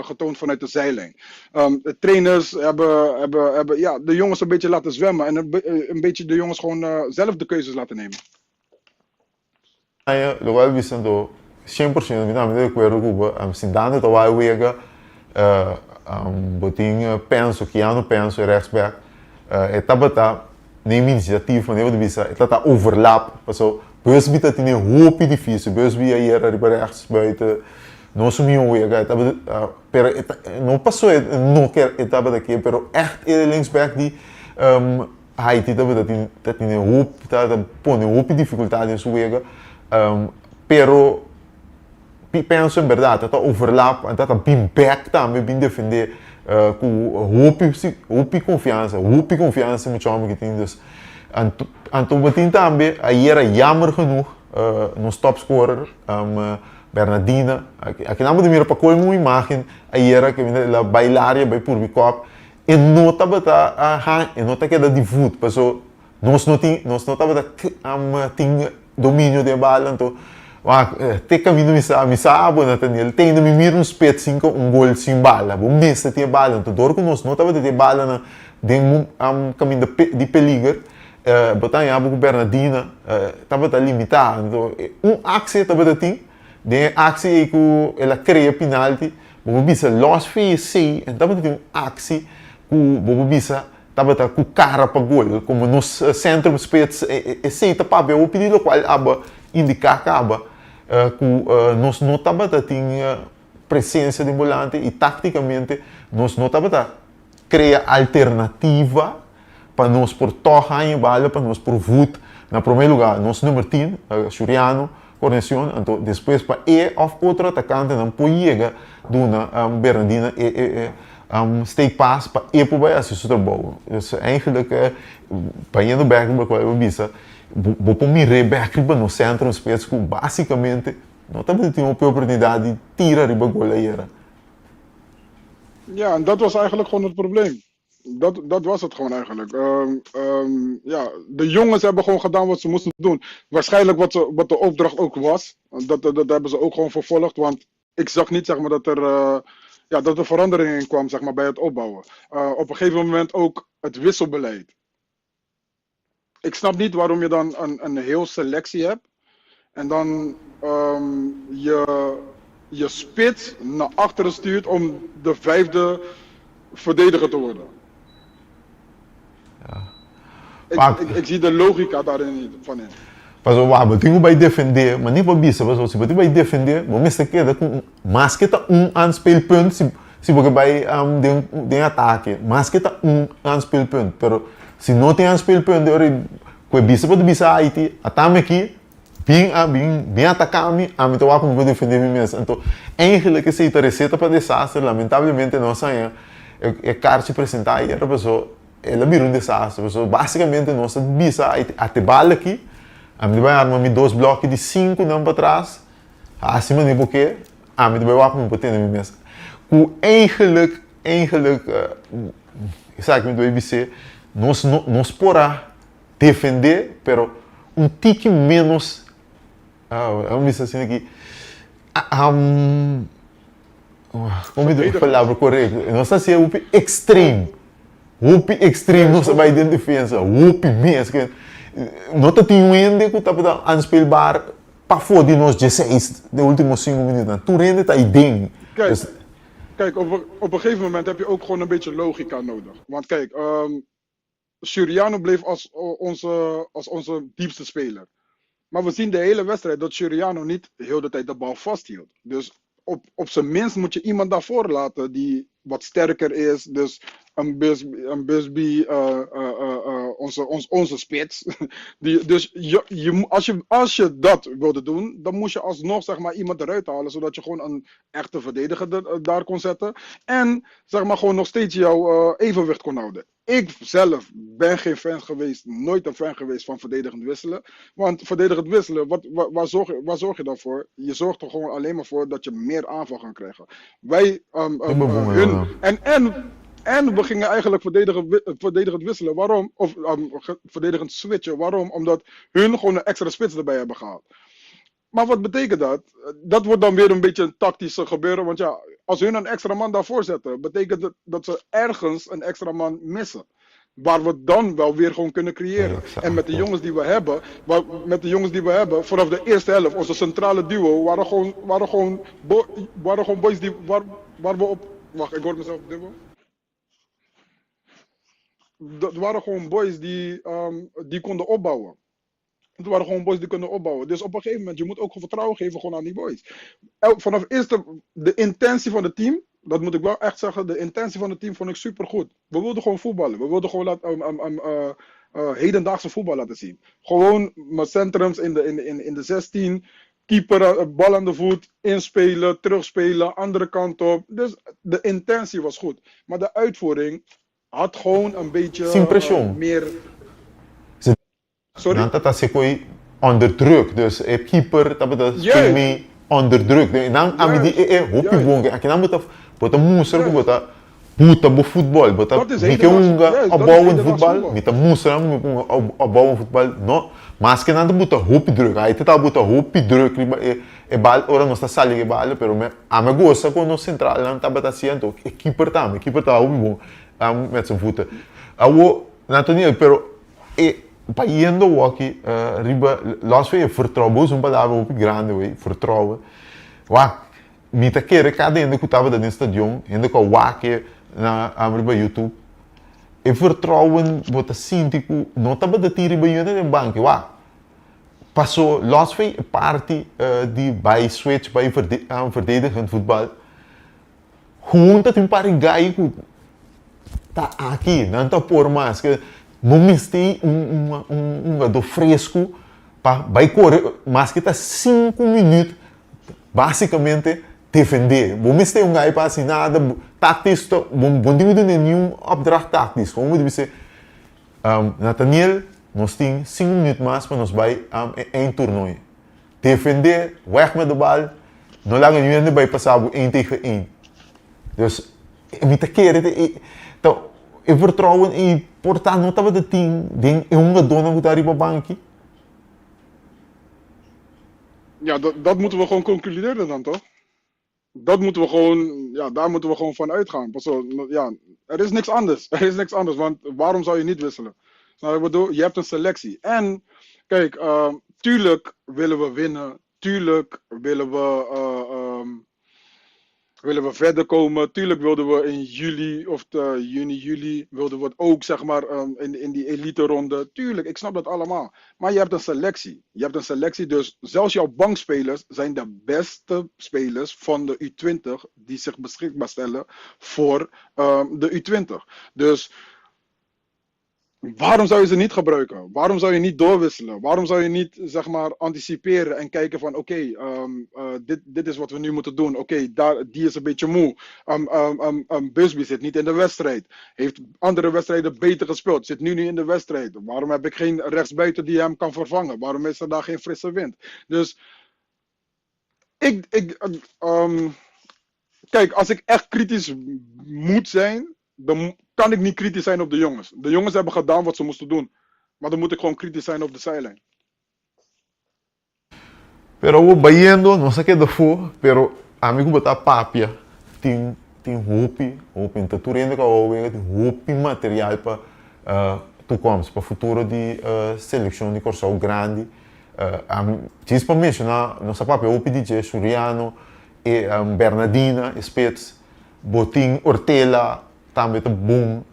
getoond vanuit de zijlijn. De trainers hebben ja, de jongens een beetje laten zwemmen en een beetje de jongens gewoon zelf de keuzes laten nemen. Lugar visando 100% minamente de acordo com se dando to vai wega botin penso que ano penso rechtsback etapa neem initiatief van de visa etapa overlap so bus bita tine hoop difícil bus via hier arriba rechts buiten não sumiu wega etapa pero não passou não quer etapa daqui pero echt linksback die Haiti dat tine hoop dat põe hoop dificuldade em sua wega pero penso em verdade dat overlap en dat bem back também bem defender com hoop confiança met jou que tem dus en toen we também aí era jammer genoeg nos topscorer Bernardina aqui não me mira para qual uma imagem aí era que la bailaria by Purbicop e nota bata e nota que da de voet paso nós nota bata tem domínio de bola então te caminho mi sabe Nathaniel tem de me mir um spet 5 gol sem bala bom nesse tem bala então dor que nós nota bata de bala na de caminho de peliger botar em abo com Bernardina tava limitado então actie tava tem de actie que ela cria penalti bom bisa loss fee sei então tem actie que bom bisa tava com cara para gol como nos centro spets sei tá para o pedido qual aba indicar que aba nós não tava tinha presença de volante e taticamente nós não tava cria alternativa para nós por torrar em bala para nós por voet na primeiro lugar nosso número 10 Suriano conexão então depois para of outro atacante não podia dona Bernardina stay pass para por bij als je zo erbouwen. Dus eigenlijk bij je de background bij je bisa vou pôr me reback no centro no spets que basicamente não também tinha uma oportunidade de tirar riba gol aí era. Ja, en dat was eigenlijk gewoon het probleem. Dat was het gewoon eigenlijk. Ja, de jongens hebben gewoon gedaan wat ze moesten doen. Waarschijnlijk wat de opdracht ook was. Dat hebben ze ook gewoon vervolgd. Want ik zag niet zeg maar, dat er verandering in kwam zeg maar, bij het opbouwen. Op een gegeven moment ook het wisselbeleid. Ik snap niet waarom je dan een heel selectie hebt. En dan je spits naar achteren stuurt om de 5e verdediger te worden. Ja. Ik zie de logica daarin niet van in. Mas o aba tinha vai defender, mas nem para bisa, mas se você vai defender, vamos se queda com mais que tá anspelpunt se você vai de ataque, mais que tá anspelpunt, pero se não tem anspelpunt, ora com bisa pode bisa Haiti, atame aqui, bem atacar a mim tô não vou defender mim mesmo. Então, eigenlijk is het receita para desastre, lamentavelmente não sai é caro se apresentar aí, era pessoa, ela vira desastre, pessoa, basicamente nós bisa até bala aqui. A mim vai armar 2 blocos de 5 não para trás, acima de porque a mim vai wapen poten mim mesmo. Com eigenlijk exatamente o ABC, nós porá defender, pero tique menos, vamos dizer assim aqui, Como é que palavra correta? Não sei se é o extreme. O extreme não se vai de defesa. O mesmo. Não tem um ende que está a spelbar para fora de nós 16 de últimos 5 minutos. Tu rende está aí ding. Kijk, op een gegeven moment heb je ook gewoon een beetje logica nodig. Want kijk, Suriano bleef als onze diepste speler. Maar we zien de hele wedstrijd dat Suriano niet heel de tijd de bal vasthield. Dus op zijn minst moet je iemand daarvoor laten die wat sterker is. Dus een Busby, onze spits. Dus als je dat wilde doen, dan moest je alsnog zeg maar, iemand eruit halen. Zodat je gewoon een echte verdediger daar kon zetten. En zeg maar, gewoon nog steeds jouw evenwicht kon houden. Ik zelf ben geen fan geweest, nooit een fan geweest van verdedigend wisselen. Want verdedigend wisselen, waar zorg je dan voor? Je zorgt er gewoon alleen maar voor dat je meer aanval gaat krijgen. En we gingen eigenlijk verdedigend wisselen. Waarom? Of verdedigend switchen. Waarom? Omdat hun gewoon een extra spits erbij hebben gehaald. Maar wat betekent dat? Dat wordt dan weer een beetje een tactische gebeuren. Want ja, als hun een extra man daarvoor zetten, betekent het dat ze ergens een extra man missen. Waar we dan wel weer gewoon kunnen creëren. Ja, en met de jongens die we hebben, vanaf de eerste helft, onze centrale duo, waren gewoon boys die, waar we op... Wacht, ik hoor mezelf dubbel. Dat waren gewoon boys die konden opbouwen. Het waren gewoon boys die kunnen opbouwen. Dus op een gegeven moment, je moet ook vertrouwen geven gewoon aan die boys. Vanaf eerste, de intentie van het team, dat moet ik wel echt zeggen, de intentie van het team vond ik super goed. We wilden gewoon voetballen. We wilden gewoon hedendaagse voetbal laten zien. Gewoon met centrums in de 16, keeper, bal aan de voet, inspelen, terugspelen, andere kant op. Dus de intentie was goed. Maar de uitvoering had gewoon een beetje meer... Sorry? Dat is gewoon onder druk. Dus een keeper, dat speel mee onder druk. Dan heb je die hoop je bongen. En dan moet je moesten, moet je voetbal. Niet opbouwen voetbal, niet moesten opbouwen voetbal. No, maar dan moet je hoop druk. Hij moet je hoop druk. Bal, ora não está saliendo bal, pero a me gosta quando central não está batendo. O keeper tá bom, met zijn voeten. Awo, natuurlijk, pero Paiendo aqui, riba, nós foi vertrouwen, uma palavra muito grande, we, vertrouwen. Wa, me tá querendo cada ainda que estava dentro do estadião, ainda que o aqui na riba YouTube. E vertrouwen, bota síntico, não estava de tiro riba no banco, wa. Passou, nós foi parte de bij switch, bij verdedigend voetbal. Gewoon dat een paar guys tá aqui, não tá por mais que não me tem do fresco para vai correr, mas que tá 5 minutos basicamente defender. Não me tem guy para assim nada tático, não tem nenhum opdracht tático. Como dizer, Nathaniel, nós tem 5 minutos mais para nós vai em torneio. Defender, weg met de bal, não lá ganhando vai passar 1 tegen 1. Dus met de keren, eu vertrouwen e portanto não estava de team, denk jonge dona moet daar op bankie. Ja, dat moeten we gewoon concluderen dan toch? Dat moeten we gewoon, ja, daar moeten we gewoon van uitgaan. Ja, er is niks anders. Er is niks anders, want waarom zou je niet wisselen? Nou, ik bedoel, je hebt een selectie. En kijk, tuurlijk willen we winnen. Tuurlijk willen we verder komen. Tuurlijk wilden we in juli of juni, wilden we het ook zeg maar in die elite ronde. Tuurlijk, ik snap dat allemaal. Maar je hebt een selectie. Je hebt een selectie, dus zelfs jouw bankspelers zijn de beste spelers van de U20 die zich beschikbaar stellen voor de U20. Dus waarom zou je ze niet gebruiken? Waarom zou je niet doorwisselen? Waarom zou je niet zeg maar anticiperen en kijken van oké, dit is wat we nu moeten doen. Oké, die is een beetje moe. Busby zit niet in de wedstrijd. Heeft andere wedstrijden beter gespeeld. Zit nu niet in de wedstrijd. Waarom heb ik geen rechtsbuiten die hem kan vervangen? Waarom is er daar geen frisse wind? Dus kijk, als ik echt kritisch moet zijn, dan kan ik niet kritisch zijn op de jongens. De jongens hebben gedaan wat ze moesten doen. Maar dan moet ik gewoon kritisch zijn op de zijlijn. Pero o Bayendo, não sei o que for, pero amigo botar papia. tem hoop em taturendo que eu tem hoop material para toekomst, para futuro de seleção de Corsão grande. Diz para mencionar, nossa papel hoop DJ Suriano e Bernardina, Spitz, Botin, Ortela, também tem bom,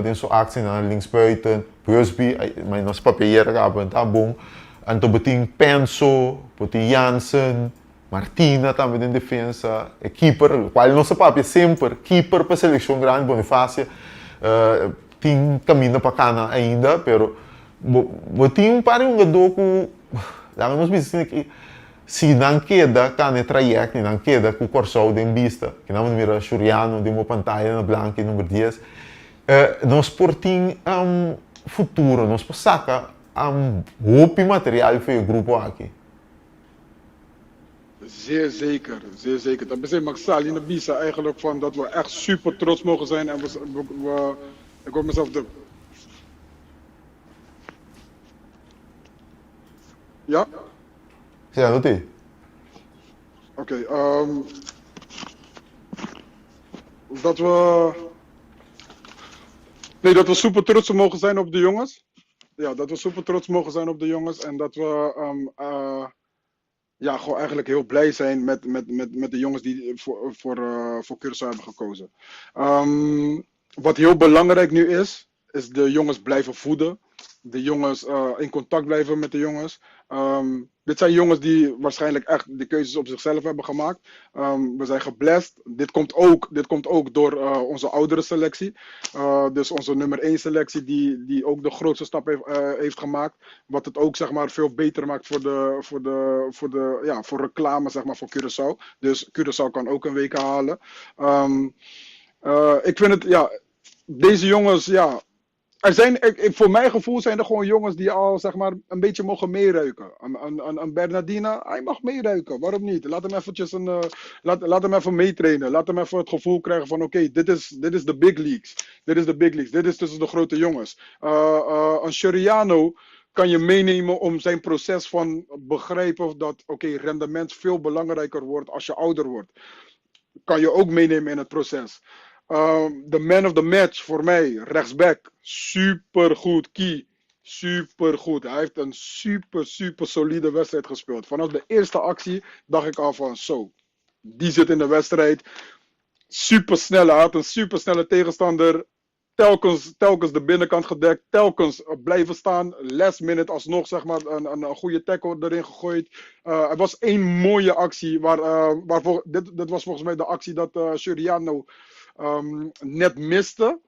tem sua actie naar linksbuiten, Busby, mas nosso papel hier tá bom. En toen Botin Penso, Botin Jansen, Martina também em defesa, keeper, qual nosso papel sempre, keeper para seleção grande, Bonifácio, tem caminho para cana ainda, pero Botin para jogador que, lá nós dizemos que se não queda cana traject, não queda com o Corsão de vista, que não mira Suriano de uma pantalla na branca número 10, nós portim futuro, nós saca hoop materiaal voor je groep aqui. Zeer zeker, zeer zeker. Dat betekent Maxal in de Bisa eigenlijk van dat we echt super trots mogen zijn en ik hoor mezelf druk. Ja? Ja, dat is. Oké, dat we... Nee, dat we super trots mogen zijn op de jongens. Ja, dat we super trots mogen zijn op de jongens en dat we ja, gewoon eigenlijk heel blij zijn met de jongens die voor Curaçao hebben gekozen. Wat heel belangrijk nu is de jongens blijven voeden. De jongens in contact blijven met de jongens. Dit zijn jongens die waarschijnlijk echt de keuzes op zichzelf hebben gemaakt. We zijn geblest. Dit komt ook door onze oudere selectie. Dus onze nummer 1 selectie die ook de grootste stap heeft gemaakt. Wat het ook zeg maar veel beter maakt voor reclame zeg maar voor Curaçao. Dus Curaçao kan ook een WK halen. Ik vind het, ja, deze jongens, ja. Voor mijn gevoel zijn er gewoon jongens die al zeg maar een beetje mogen meeruiken. Een Bernardina, hij mag meeruiken. Waarom niet? Laat hem eventjes laat hem even meetrainen. Laat hem even het gevoel krijgen van oké, dit is de big leagues. Dit is de big leagues. Dit is tussen de grote jongens. Een Suriano kan je meenemen om zijn proces van begrijpen dat rendement veel belangrijker wordt als je ouder wordt. Kan je ook meenemen in het proces. De man of the match voor mij, rechtsback, super goed. Key, super goed. Hij heeft een super solide wedstrijd gespeeld. Vanaf de eerste actie dacht ik al van zo, die zit in de wedstrijd. Super snel, hij had een super snelle tegenstander. Telkens de binnenkant gedekt, telkens blijven staan. Last minute alsnog zeg maar een goede tackle erin gegooid. Er was één mooie actie dit was volgens mij de actie dat Suriano net miste.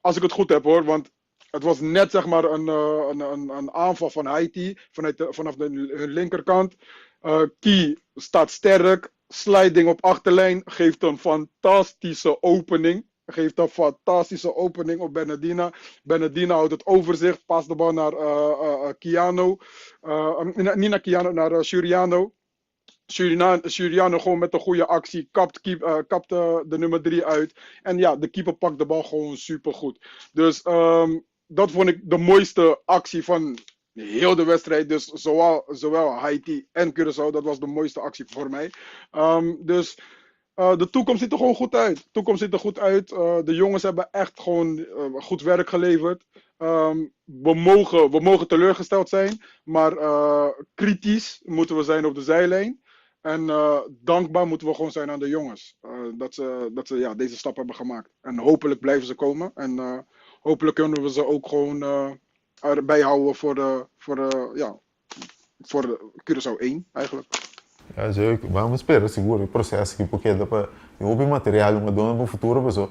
Als ik het goed heb hoor, want het was net zeg maar een aanval van Haiti vanaf hun linkerkant. Key staat sterk, sliding op achterlijn, geeft een fantastische opening. Op Bernardina. Bernardina houdt het overzicht, past de bal naar Kiano. Niet naar Kiano, naar Suriano. Suriano gewoon met een goede actie kapt de nummer 3 uit. En ja, de keeper pakt de bal gewoon super goed. Dus dat vond ik de mooiste actie van heel de wedstrijd. Dus zowel Haiti en Curaçao, dat was de mooiste actie voor mij. Dus de toekomst ziet er gewoon goed uit. De jongens hebben echt gewoon goed werk geleverd. We mogen teleurgesteld zijn, maar kritisch moeten we zijn op de zijlijn. En dankbaar moeten we gewoon zijn aan de jongens. Dat ze ja, deze stap hebben gemaakt. En hopelijk blijven ze komen. En hopelijk kunnen we ze ook gewoon erbij houden voor de Curaçao 1 eigenlijk. Ja, zeker. Vamos esperar seguro o processo aqui, porque dá para o material uma dona para o futuro, pessoal.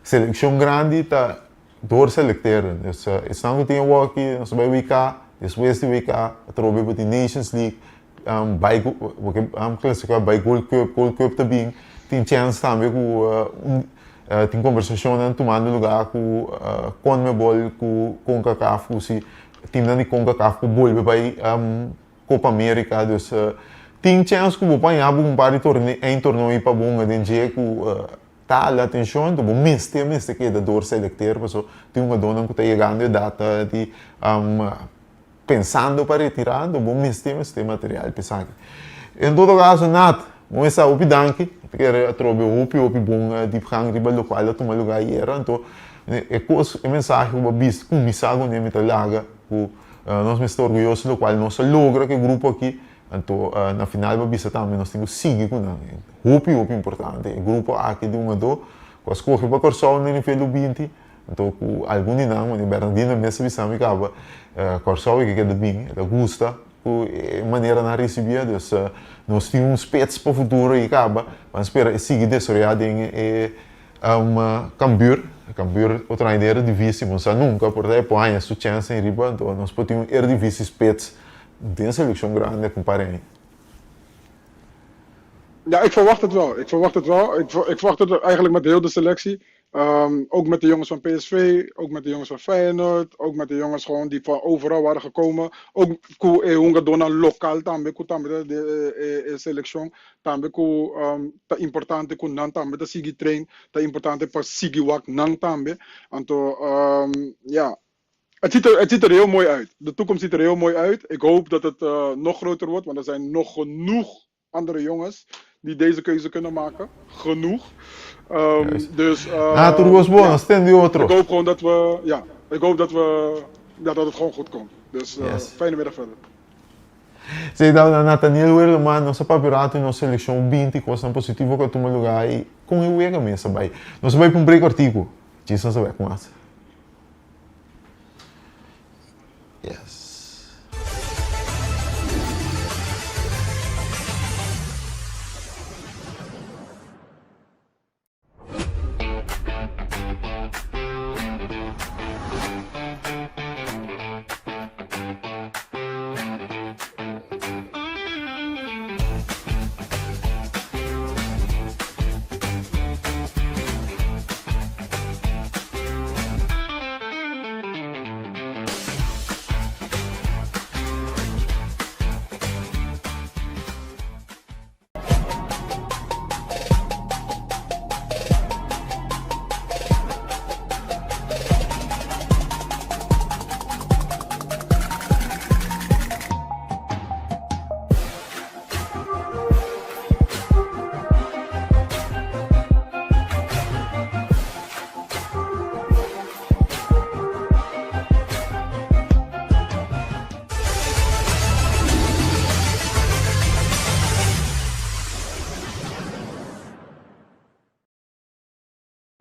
Seleção grande está doorselecteren. Dus estamos aqui em Walkie, nós vamos WK, depois do WK, trouxe para a Nations League, classificar para Gold Cup também. Tem chance também tem conversação tomando lugar com CONMEBOL, com CONCACAF, se tem de CONCACAF com volver para Copa América, dus tem chance que o pai abre par de torneio para bom a gente que tal atenção, então bom miste que é dor selecter, porque tem uma dona que está chegando a data de pensando para retirar, então bom miste material pesado. Em todo caso, Nat, Mas essa upi danki, porque trobe upi bom diepgang riba local toma lugar era, então é coisa é mensagem que bis com misago nem meta laga, que nós me estou orgulhoso do qual nós logra que grupo aqui, então na final ba bisa também nós temos seguir com upi importante, grupo aqui de do com as coisas para corção nem fez o 20, então com algum dinamo, nem berandina mesa bisa me acaba corção que quer bem, da gusta maneira na recebia, dus nós temos pets para o futuro e acaba, mas espera seguir desoriado em Cambuur outra maneira difícil, mas nunca porque é põe a sua chance em riba, então nós podemos divisie pets de seleção grande comparem. Ja, ik verwacht het wel. Ik verwacht het wel. Ik verwacht het eigenlijk met heel de selectie. Ook met de jongens van PSV, ook met de jongens van Feyenoord, ook met de jongens gewoon die van overal waren gekomen. Ook ku hunga dona local tambe ku tambe de selección tambe ku ta importante ku nan tambe ta sigi train, ta importante pa sigi wak nan tambe. Anto ja, het ziet er heel mooi uit. De toekomst ziet er heel mooi uit. Ik hoop dat het nog groter wordt, want er zijn nog genoeg andere jongens die deze keuze kunnen maken. Genoeg. Dus tu was bom, ja, stand die outro. ik hoop gewoon dat we, ja, ik hoop dat we, ja, dat het gewoon goed komt. Dus fijne middag verder. Sei da Nathaniel Werleman, nossa papirato em nossa seleção 20, coisa positiva que toma lugar e com o Uega mesmo, vai. Nós vai para um break artigo. Disso nós vai com essa. Yes.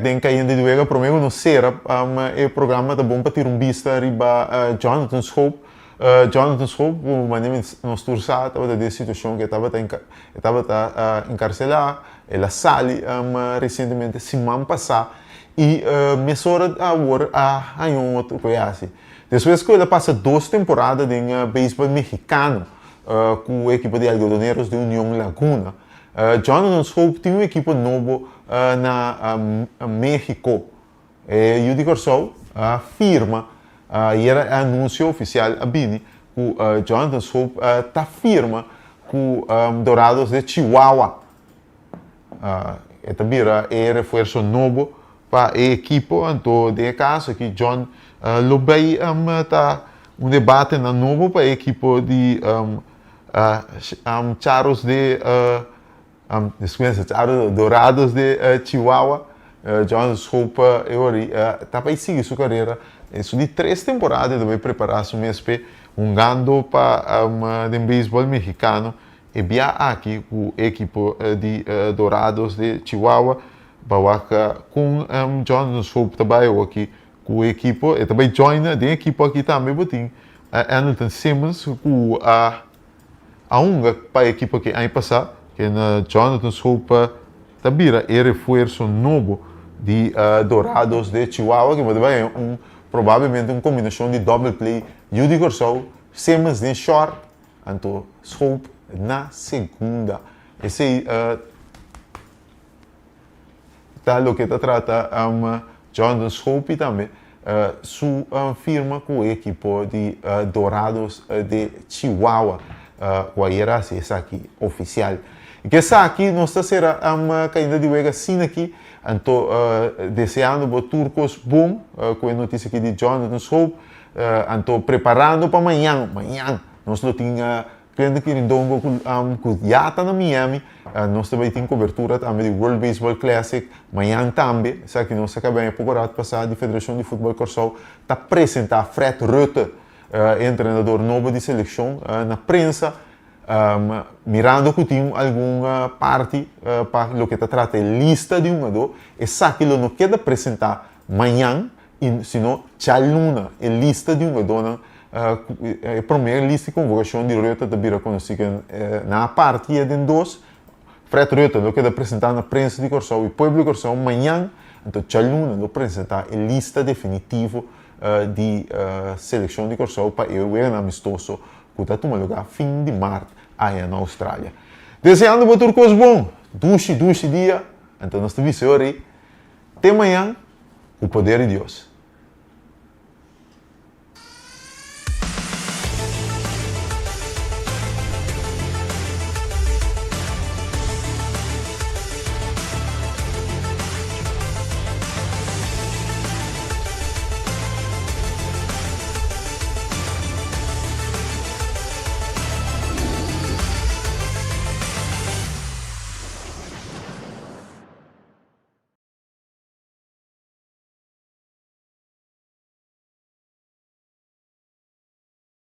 Denk ainda de Uega, prometo não ser o programa tá bom para ter vista riba Jonathan Schoop. Jonathan Schoop, o maneiro nos tursa, estava da situação que estava encarcelado, ela sali recentemente semana passada e mesora agora a um outro coisa. Depois que ela passa 2 temporadas em beisebol mexicano com a equipe de algodoneros de União Laguna. Jonathan Schoop tem uma equipe nova na México. E eu digo só, a firma, e era anúncio oficial a Bini, que Jonathan Schoop está firma com Dorados de Chihuahua. E também é reforço novo para a equipe, então, de caso que John Lobey está debate na novo para a equipe de Charros de Dorados de Chihuahua. John Schoop está para seguir sua carreira. Isso de 3 temporadas ele vai preparar-se mesmo jogando para de beisebol mexicano e bem aqui com a equipe de Dorados de Chihuahua. Com John Schoop também aqui com a equipe e também joina de equipe aqui também botin Hamilton Simmons com a unga para a equipe que aí passar que na Jonathan Schoop também é reforço novo de Dorados de Chihuahua que vai provavelmente uma combinação de double play Judy Corso, Simmons de short, então Schoop na segunda. Esse tá o que trata Jonathan Schoop também sua firma com a equipe de Dorados de Chihuahua. Guaiera essa aqui oficial. E que essa aqui nós será ainda de Uega sim aqui, então desejando para turcos bom com a notícia aqui de Jonathan Schoop, então preparando para amanhã nós não tinha Quando que rindongo com já tá na Miami, nós também tem cobertura também do World Baseball Classic, amanhã também, sabe que nós acabamos de pouco passar da Federação de Futebol Corsau, tá apresentar Fred Rutte, treinador novo de seleção, na prensa, mirando que tem alguma parte para o que está tratando lista de um jogador, e sabe que ele não quer apresentar amanhã, senão já luna, a lista de um jogador, a primeira lista de convocação de Rutte da Bira conhecida na partida de dois, Fred Rutte lo quer apresentar na prensa de Corsau e o povo de Corsau amanhã, então já luna lo apresentar a lista definitiva de seleção de Corsau para o amistoso que está tomando lugar fim de março aí na Austrália. Desejando para tudo coisa bom, duche dia, então nós te vemos hoje, até amanhã, o poder de Deus.